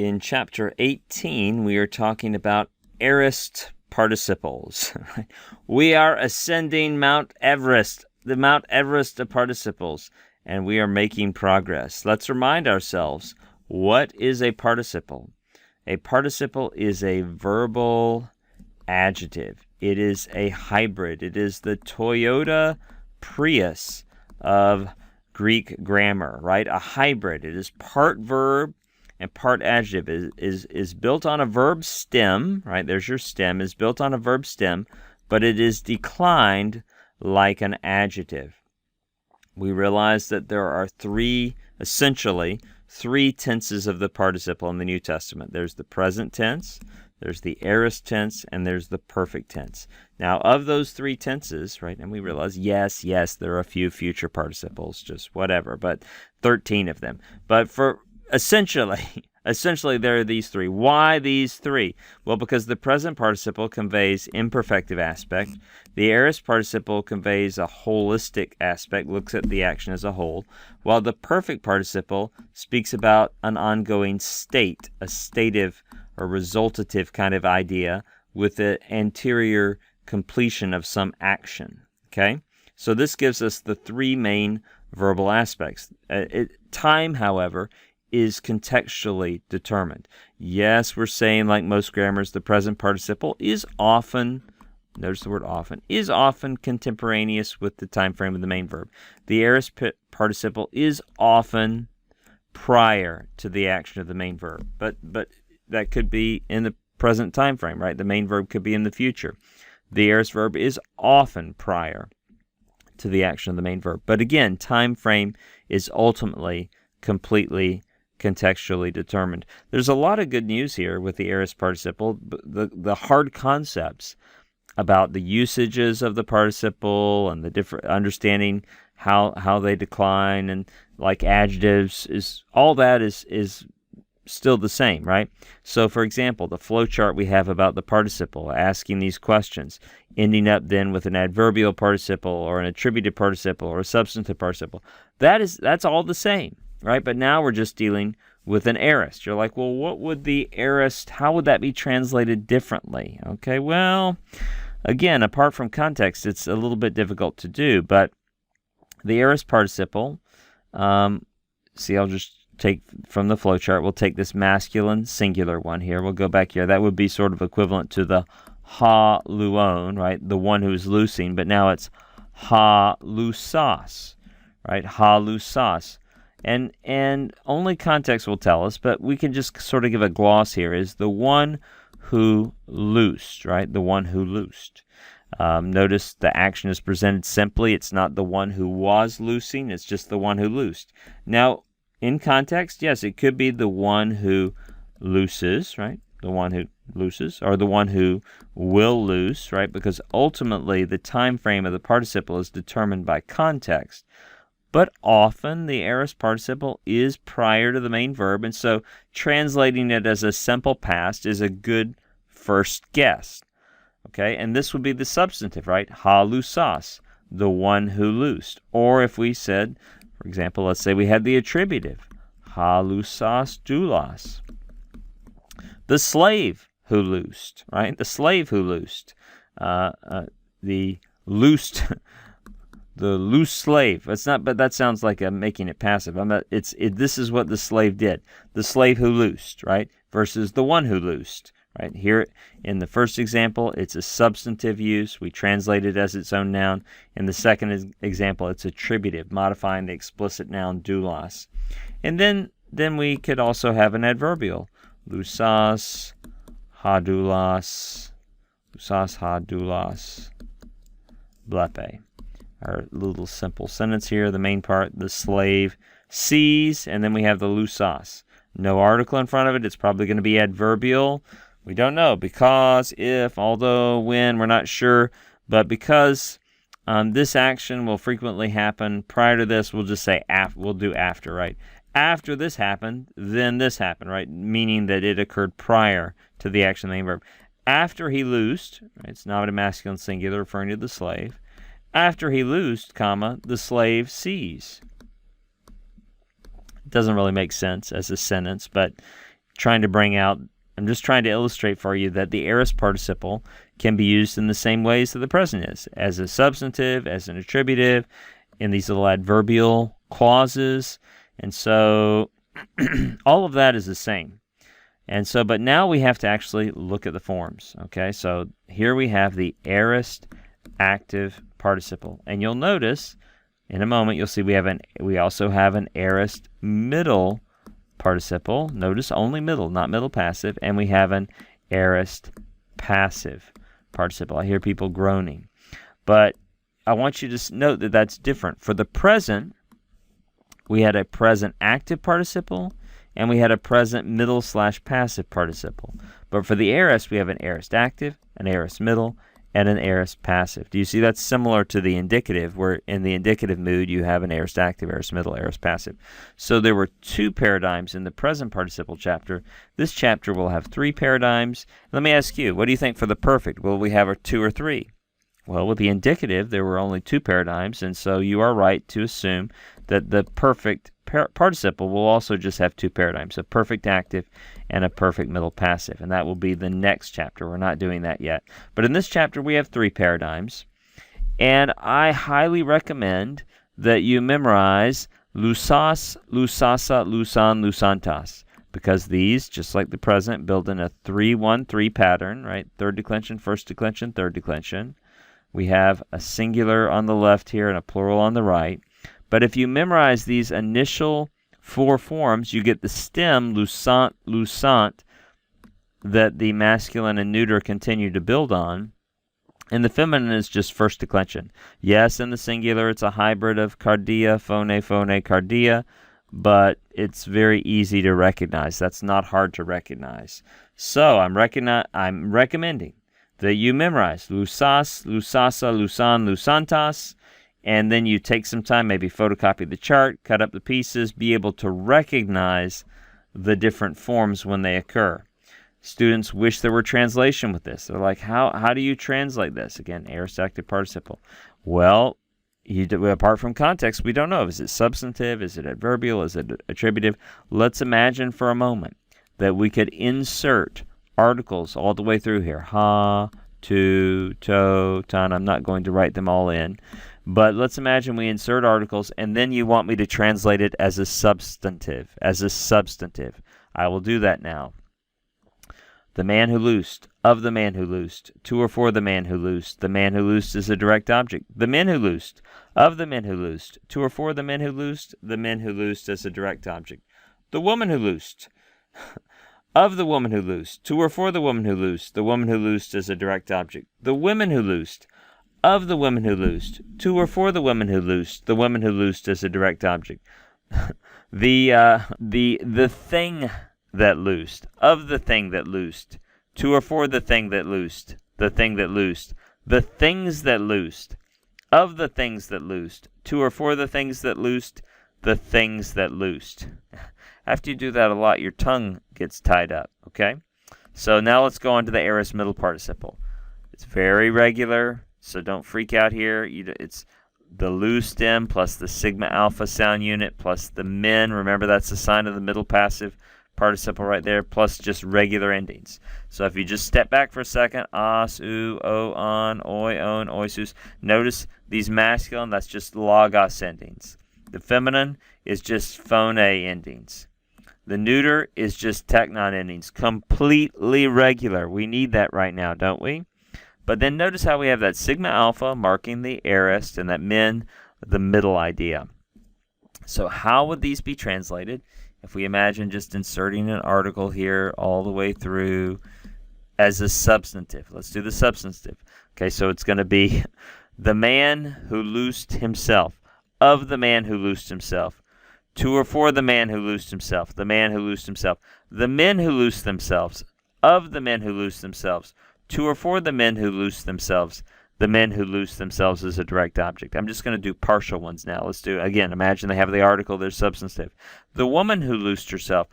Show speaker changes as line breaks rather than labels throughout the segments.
In chapter 18, we are talking about aorist participles. We are ascending Mount Everest, the Mount Everest of participles, and we are making progress. Let's remind ourselves, what is a participle? A participle is a verbal adjective. It is a hybrid. It is the Toyota Prius of Greek grammar, right? A hybrid. It is part verb and part adjective. Is built on a verb stem, right? There's your stem. Is built on a verb stem, but it is declined like an adjective. We realize that there are essentially three tenses of the participle in the New Testament. There's the present tense, there's the aorist tense, and there's the perfect tense. Now, of those three tenses, right, and we realize, yes, there are a few future participles, just whatever, but 13 of them. But for essentially, there are these three. Why these three? Well, because the present participle conveys imperfective aspect. The aorist participle conveys a holistic aspect, looks at the action as a whole, while the perfect participle speaks about an ongoing state, a stative or resultative kind of idea with the anterior completion of some action. Okay? So this gives us the three main verbal aspects. Time, however, is contextually determined. Yes, we're saying, like most grammars, the present participle is often, notice the word often, is often contemporaneous with the time frame of the main verb. The aorist participle is often prior to the action of the main verb, but that could be in the present time frame, right? The main verb could be in the future. The aorist verb is often prior to the action of the main verb. But again, time frame is ultimately completely contextually determined. There's a lot of good news here with the aorist participle. The hard concepts about the usages of the participle and the different understanding how they decline and like adjectives is still the same, right? So, for example, the flow chart we have about the participle, asking these questions, ending up then with an adverbial participle or an attributive participle or a substantive participle. That's all the same, right? But now we're just dealing with an aorist. You're like, well, what would the aorist, how would that be translated differently? Okay, well, again, apart from context, it's a little bit difficult to do, but the aorist participle, I'll just take from the flowchart, we'll take this masculine singular one here. We'll go back here. That would be sort of equivalent to the ha-luon, right? The one who's loosing, but now it's ha-lusas, right? Ha-lusas. And only context will tell us, but we can just sort of give a gloss here, is the one who loosed, right? The one who loosed. Notice the action is presented simply. It's not the one who was loosing. It's just the one who loosed. Now, in context, yes, it could be the one who looses, right? The one who looses, or the one who will loose, right? Because ultimately, the time frame of the participle is determined by context. But often, the aorist participle is prior to the main verb, and so translating it as a simple past is a good first guess. Okay, and this would be the substantive, right? Ha-lusas, the one who loosed. Or if we said, for example, let's say we had the attributive, ha-lusas doulos, the slave who loosed, right? The slave who loosed, the loosed, the loose slave. It's not, but that sounds like I'm making it passive. This is what the slave did. The slave who loosed, right? Versus the one who loosed. Right here in the first example, it's a substantive use. We translate it as its own noun. In the second example, it's attributive, modifying the explicit noun doulos. And then we could also have an adverbial, lusas hadoulos, blepe. Our little simple sentence here. The main part, the slave sees, and then we have the lusas. No article in front of it. It's probably going to be adverbial. We don't know, because, if, although, when, we're not sure, but because this action will frequently happen prior to this, we'll just say we'll do after, right? After this happened, then this happened, right? Meaning that it occurred prior to the action of the main verb. After he loosed, right? It's nominative masculine singular referring to the slave. After he loosed, comma, the slave sees. It doesn't really make sense as a sentence, but trying to illustrate for you that the aorist participle can be used in the same ways that the present is, as a substantive, as an attributive, in these little adverbial clauses. And so all of that is the same. And so, but now we have to actually look at the forms. Okay, so here we have the aorist active participle. And you'll notice in a moment, you'll see we also have an aorist middle participle. Notice only middle, not middle passive. And we have an aorist passive participle. I hear people groaning. But I want you to note that that's different. For the present, we had a present active participle, and we had a present middle/passive participle. But for the aorist, we have an aorist active, an aorist middle, and an aorist passive. Do you see that's similar to the indicative, where in the indicative mood you have an aorist active, aorist middle, aorist passive. So there were two paradigms in the present participle chapter. This chapter will have three paradigms. Let me ask you, what do you think for the perfect? Will we have a two or three? Well, with the indicative, there were only two paradigms, and so you are right to assume that the perfect participle will also just have two paradigms, a perfect active and a perfect middle passive, and that will be the next chapter. We're not doing that yet. But in this chapter, we have three paradigms, and I highly recommend that you memorize lusas, lusasa, lusan, lusantas, because these, just like the present, build in a 3-1-3 pattern, right? Third declension, first declension, third declension. We have a singular on the left here and a plural on the right. But if you memorize these initial four forms, you get the stem, lusant, lusant, that the masculine and neuter continue to build on. And the feminine is just first declension. Yes, in the singular, it's a hybrid of cardia, phone, phone, cardia, but it's very easy to recognize. That's not hard to recognize. So I'm recommending that you memorize lusas, lusasa, lusan, lusantas, and then you take some time, maybe photocopy the chart, cut up the pieces, be able to recognize the different forms when they occur. Students wish there were translation with this. They're like, how do you translate this? Again, aorist active participle. Well, apart from context, we don't know. Is it substantive? Is it adverbial? Is it attributive? Let's imagine for a moment that we could insert articles all the way through here. Ha, to, tan. I'm not going to write them all in. But let's imagine we insert articles, and then you want me to translate it as a substantive. I will do that now. The man who loosed, of the man who loosed, to or for the man who loosed. The man who loosed is a direct object. The men who loosed, of the men who loosed, to or for the men who loosed. The men who loosed is a direct object. The woman who loosed, of the woman who loosed, to or for the woman who loosed. The woman who loosed is a direct object. The women who loosed, of the women who loosed, to or for the women who loosed. The women who loosed is a direct object. The thing that loosed, of the thing that loosed, to or for the thing that loosed, the thing that loosed. The things that loosed, of the things that loosed, to or for the things that loosed, the things that loosed. After you do that a lot, your tongue gets tied up, okay? So now let's go on to the aorist middle participle. It's very regular, so don't freak out here. It's the lu stem plus the sigma alpha sound unit plus the men. Remember, that's the sign of the middle passive participle right there, plus just regular endings. So if you just step back for a second, as, u, o, on, oi, on, oisus. Notice these masculine, that's just logos endings. The feminine is just phone endings. The neuter is just teknon endings. Completely regular. We need that right now, don't we? But then notice how we have that sigma alpha marking the aorist and that men, the middle idea. So how would these be translated? If we imagine just inserting an article here all the way through as a substantive. Let's do the substantive. Okay, so it's going to be the man who loosed himself, of the man who loosed himself, to or for the man who loosed himself, the man who loosed himself, the men who loosed themselves, of the men who loosed themselves, to or for the men who loosed themselves, the men who loosed themselves is a direct object. I'm just going to do partial ones now. Let's do, again, imagine they have the article, there's substantive. The woman who loosed herself,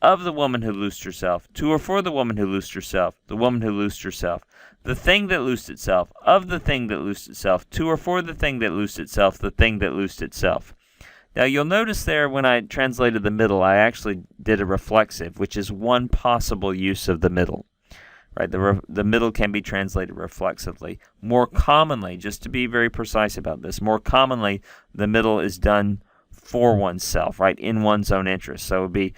of the woman who loosed herself, to or for the woman who loosed herself, the woman who loosed herself. The thing that loosed itself, of the thing that loosed itself, to or for the thing that loosed itself, the thing that loosed itself. Now you'll notice there when I translated the middle, I actually did a reflexive, which is one possible use of the middle. Right? The middle can be translated reflexively. More commonly, just to be very precise about this, more commonly the middle is done for oneself, right? In one's own interest. So it would be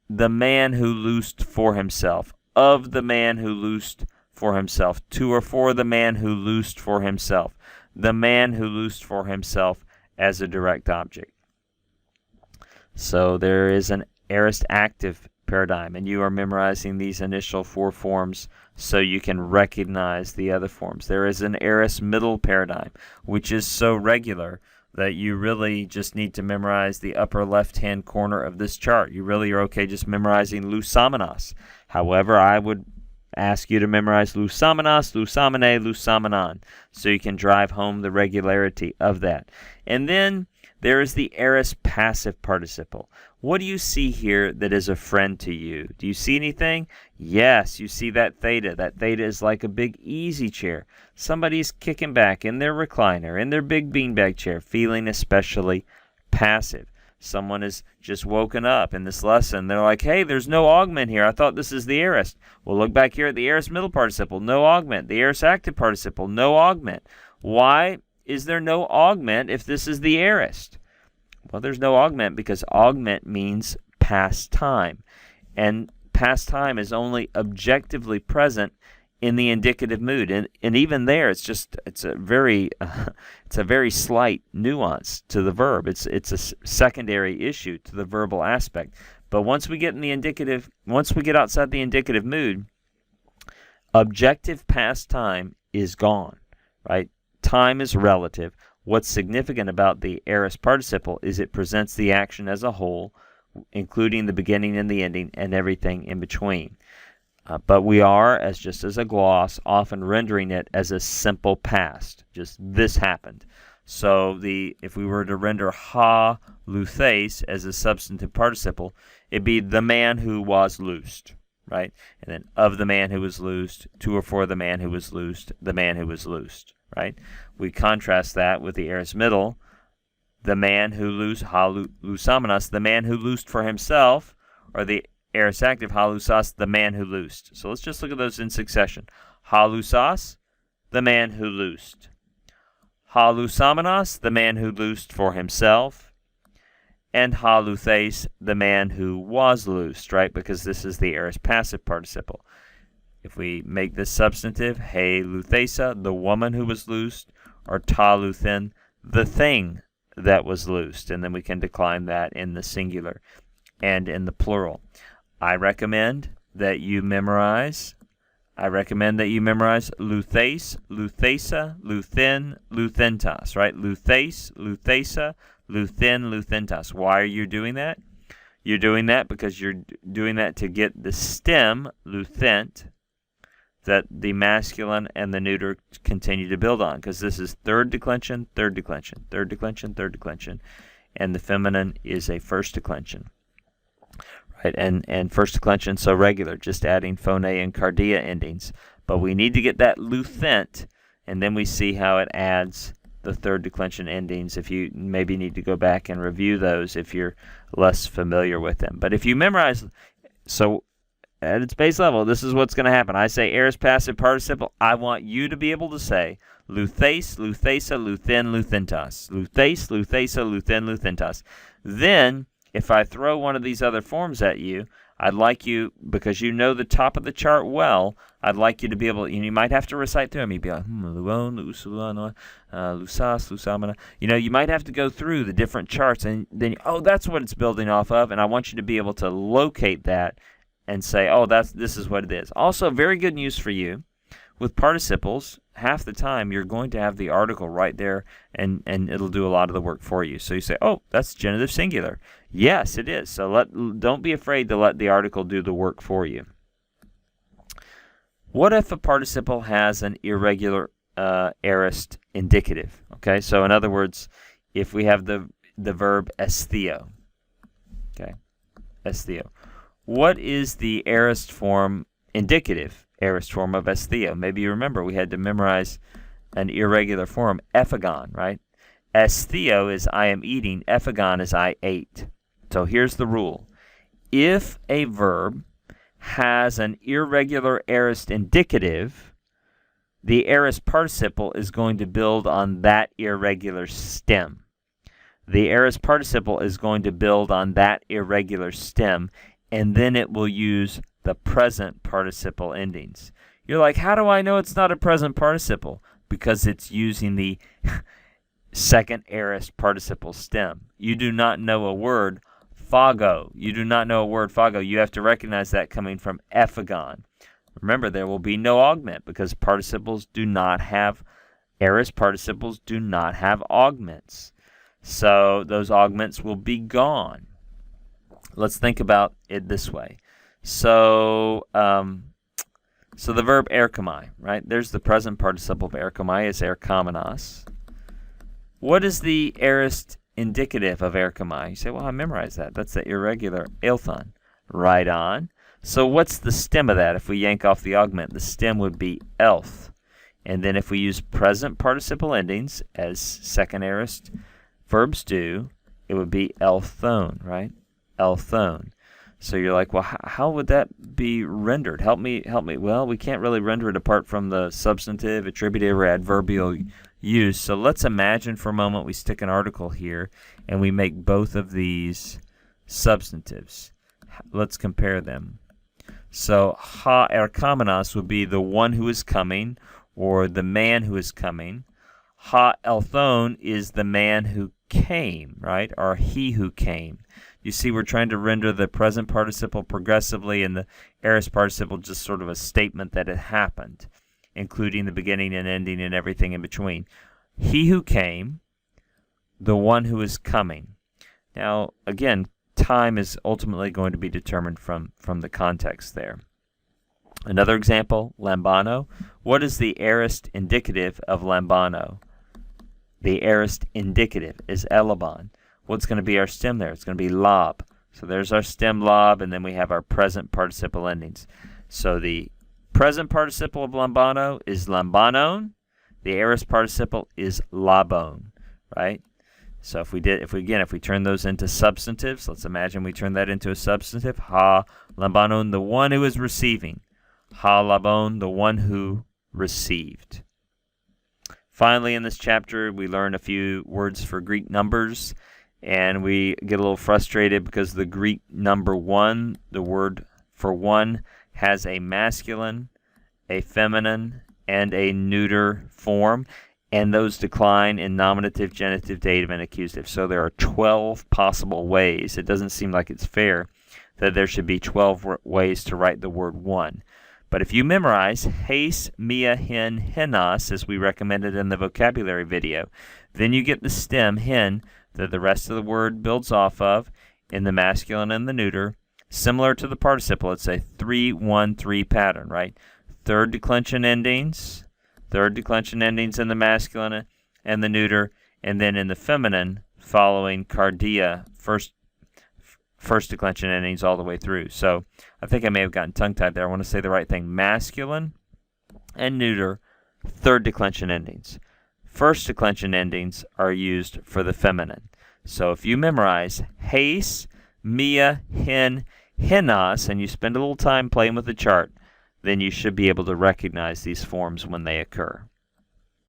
the man who loosed for himself, of the man who loosed for himself, to or for the man who loosed for himself, the man who loosed for himself as a direct object. So there is an aorist active paradigm, and you are memorizing these initial 4 forms so you can recognize the other forms. There is an aorist middle paradigm, which is so regular that you really just need to memorize the upper left-hand corner of this chart. You really are okay just memorizing Lusamenos. However, I would ask you to memorize Lusamenos, Lusamene, Lusamenon, so you can drive home the regularity of that. And then there is the aorist passive participle. What do you see here that is a friend to you? Do you see anything? Yes, you see that theta. That theta is like a big easy chair. Somebody's kicking back in their recliner, in their big beanbag chair, feeling especially passive. Someone has just woken up in this lesson. They're like, hey, there's no augment here. I thought this is the aorist. Well, look back here at the aorist middle participle. No augment. The aorist active participle. No augment. Why is there no augment if this is the aorist? Well, there's no augment because augment means past time. And past time is only objectively present in the indicative mood. And even there, it's a very slight nuance to the verb. It's a secondary issue to the verbal aspect. But once we get outside the indicative mood, objective past time is gone, right? Time is relative. What's significant about the aorist participle is it presents the action as a whole, including the beginning and the ending and everything in between. But we are, just as a gloss, often rendering it as a simple past. Just this happened. So if we were to render ha luthes as a substantive participle, it'd be the man who was loosed, right? And then of the man who was loosed, to or for the man who was loosed, the man who was loosed, right? We contrast that with the aorist middle, the man who loosed, ha lusamenos, the man who loosed for himself, or the aorist active, ha lusas, the man who loosed. So let's just look at those in succession. Ha lusas, the man who loosed. Ha lusamenos, the man who loosed for himself. And ha luthes, the man who was loosed, right? Because this is the aorist passive participle. If we make this substantive, he luthesa, the woman who was loosed, or ta luthen, the thing that was loosed. And then we can decline that in the singular and in the plural. I recommend that you memorize luthes, luthesa, luthen, luthentas, right? Luthes, luthesa, luthen, luthentas. Why are you doing that? You're doing that because you're doing that to get the stem, luthent, that the masculine and the neuter continue to build on, because this is third declension, third declension, third declension, third declension, and the feminine is a first declension, right? And first declension so regular, just adding phone and cardia endings, but we need to get that luthent, and then we see how it adds the third declension endings. If you maybe need to go back and review those if you're less familiar with them, but if you memorize, so at its base level, this is what's going to happen. I say aorist passive participle. I want you to be able to say luthes, luthesa, luthen, luthentas. Luthes, luthesa, luthen, luthentas. Then, if I throw one of these other forms at you, I'd like you, because you know the top of the chart well, I'd like you to be able, you might have to recite through them. You'd be like, luon, lusulano, lusas, lusamana. You might have to go through the different charts, and then, that's what it's building off of, and I want you to be able to locate that and say, this is what it is. Also, very good news for you. With participles, half the time you're going to have the article right there, and it'll do a lot of the work for you. So you say, that's genitive singular. Yes, it is. So don't be afraid to let the article do the work for you. What if a participle has an irregular aorist indicative? Okay, so in other words, if we have the verb estheo. Okay, estheo. What is the aorist form, indicative aorist form of estheo? Maybe you remember we had to memorize an irregular form, ephagon, right? Estheo is I am eating. Ephagon is I ate. So here's the rule. If a verb has an irregular aorist indicative, the aorist participle is going to build on that irregular stem. The aorist participle is going to build on that irregular stem, and then it will use the present participle endings. You're like, how do I know it's not a present participle? Because it's using the second aorist participle stem. You do not know a word phago. You do not know a word phago. You have to recognize that coming from ephagon. Remember, there will be no augment because participles do not have, aorist participles do not have augments. So those augments will be gone. Let's think about it this way. So the verb erchomai, right? There's the present participle of erchomai is erchomenos. What is the aorist indicative of erchomai? You say, well, I memorized that. That's the irregular elthon. Right on. So what's the stem of that? If we yank off the augment, the stem would be elth. And then if we use present participle endings, as second aorist verbs do, it would be elthone, right? Elthone. So you're like, well, how would that be rendered? Help me. Well, we can't really render it apart from the substantive, attributive, or adverbial use. So let's imagine for a moment we stick an article here and we make both of these substantives. Let's compare them. So ha erchomenos would be the one who is coming or the man who is coming. Ha elthone is the man who came, right? Or he who came. You see, we're trying to render the present participle progressively and the aorist participle just sort of a statement that it happened, including the beginning and ending and everything in between. He who came, the one who is coming. Now, again, time is ultimately going to be determined from the context there. Another example, lambano. What is the aorist indicative of lambano? The aorist indicative is elabon. What's going to be our stem there? It's going to be lob. So there's our stem lob, and then we have our present participle endings. So the present participle of lambano is lambanon. The aorist participle is labone, right? So if we turn those into substantives, let's imagine we turn that into a substantive. Ha lambanon, the one who is receiving. Ha labone, the one who received. Finally, in this chapter, we learn a few words for Greek numbers, and we get a little frustrated because the Greek number 1, the word for 1, has a masculine, a feminine, and a neuter form, and those decline in nominative, genitive, dative, and accusative. So there are 12 possible ways. It doesn't seem like it's fair that there should be 12 ways to write the word 1. But if you memorize heis, mia, hen, henos, as we recommended in the vocabulary video, then you get the stem hen that the rest of the word builds off of in the masculine and the neuter, similar to the participle. It's a 3-1-3 pattern, right? Third declension endings in the masculine and the neuter, and then in the feminine, following cardia, first declension endings all the way through. So I think I may have gotten tongue-tied there. I want to say the right thing. Masculine and neuter, third declension endings. First declension endings are used for the feminine. So if you memorize heis, mia, hen, henos, and you spend a little time playing with the chart, then you should be able to recognize these forms when they occur.